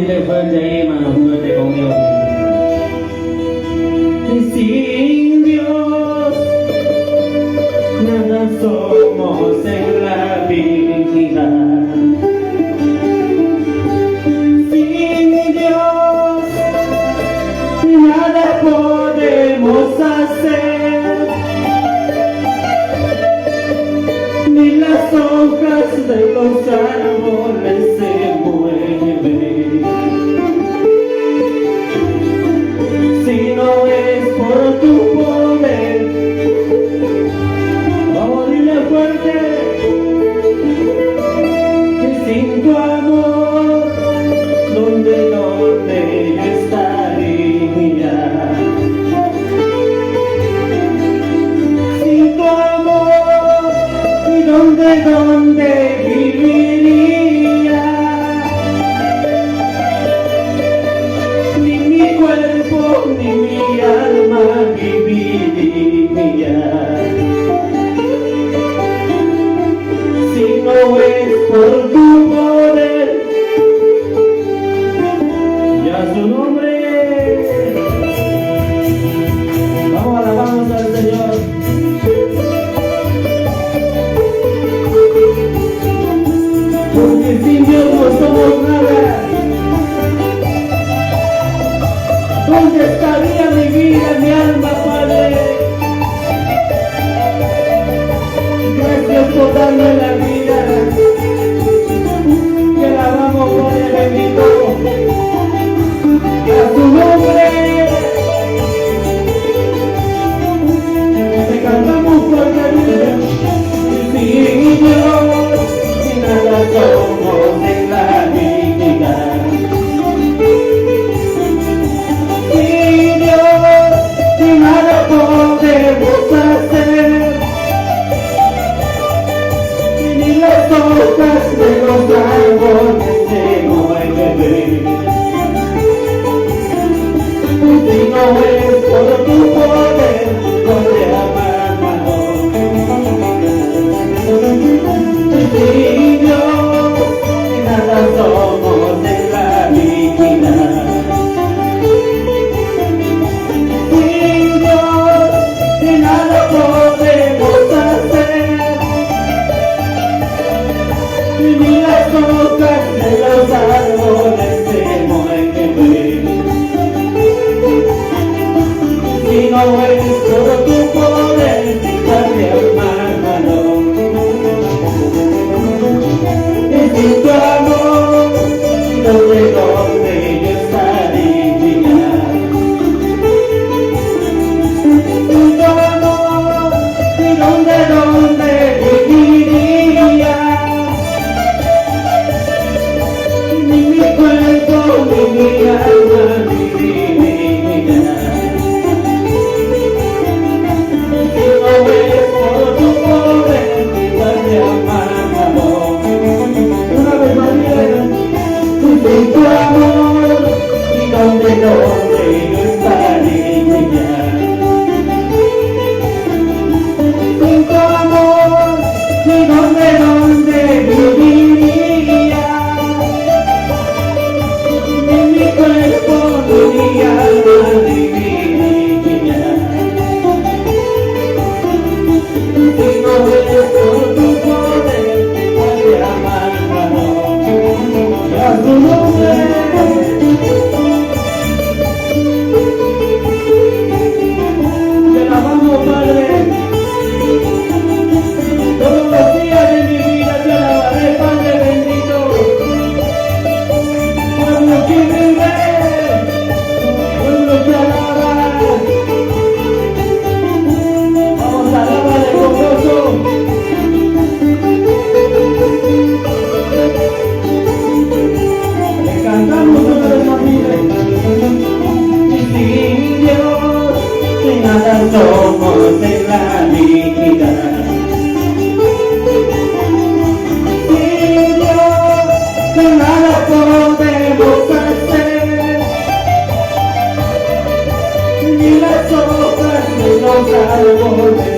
dile fuerte ahí, hermano, fuerte conmigo. Y sin Dios, nada somos en la vida. Sin Dios, nada podemos hacer. Ni las hojas de los árboles se mueven. Si no es por tu poder, vamos a dile fuerte, que sin tu amor, ¿dónde yo estaría? Sin tu amor, ¿dónde viviría? Ni mi cuerpo ni mi alma viviría. Si no es por tu poder, ya su nombre. Vamos a alabarnos al Señor. Porque sin Dios no somos nada. ¿Dónde estaría mi vida, mi alma, Padre? Gracias por darme la vida. Que alabamos, Padre bendito, a tu nombre. Te cantamos fuerte, sin Dios, sin nada somos en la vida. Sin Dios, sin nada podemos hacer. Ni las hojas de los árboles se mueven. Si no es por tu poder, no te amamos. Sin Dios, nada somos en la vida. Sin Dios, nada podemos hacer. Ni las hojas de los árboles se mueven. Si no es por tu poder, dame hermano. Es sin tu amor, ¿dónde yo estaría? Sin tu amor, ¿dónde viviría? Ni mi cuerpo ni mi alma viviría. Si no es por tu poder, dame amado. Una vez más, sin tu amor, ¿y dónde yo estaría? Sin tu amor, ¿y dónde viviría? Ni mi cuerpo ni mi alma viviría. Si no es por tu poder, dame amado. A tu nombre. Te alabamos, Padre. Todos los días de mi vida te alabaré, Padre bendito. Pueblo que vive, pueblo que alaba. Vamos a alabarle con gozo. Le cantamos sobre la vida. Y sin Dios, sin nada somos en la vida. Sin Dios, sin nada podemos hacer. Ni las hojas de los árboles